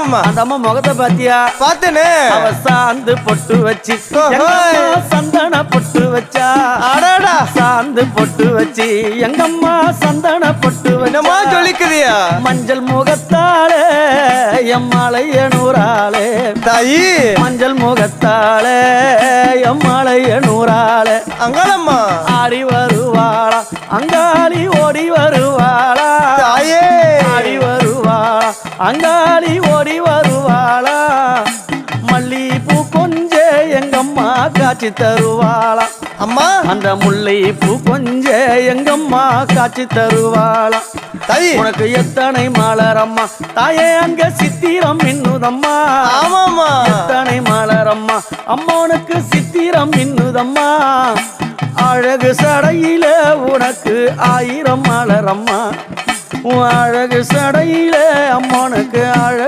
ஆமாமா. அந்த அம்மா முகத்தை பாத்தியா? பார்த்தேனே. அவ சாந்து பொட்டு வச்சு சந்தன பொட்டு வச்சா. அடடா. சாந்து பொட்டு வச்சு எங்கம்மா சந்தன பொட்டு என்னமா வச்சா. சொல்லிக்குதியா? மஞ்சள் முகத்தாளே எம்மாளைய நூறாளே தாயி. மஞ்சள் முகத்தாளே எம்மாளைய நூறாளே அங்காளம்மா. ஆடி வருவாளா அங்காளி ஓடி வருவாளா. தாயே. ஆடி வருவாளா அங்காளி ஓடி வருவாளா. மல்லிப்பூ கொஞ்ச எங்கம்மா காட்சி தருவாளா. அம்மா. அந்த முல்லை பூ கொஞ்ச எங்கம்மா காட்சி தருவாளா. தாயி. உனக்கு எத்தனை மலரம்மா தாயே அங்க சித்திரம் இன்னுதம்மா. ஆமாமா. எத்தனை மலரம்மா அம்மனுக்கு சித்திரம் இன்னுதம்மா. அழகு சடையில உனக்கு 1000 மலரம்மா. அழகு சடையில அம்மனுக்கு அழகு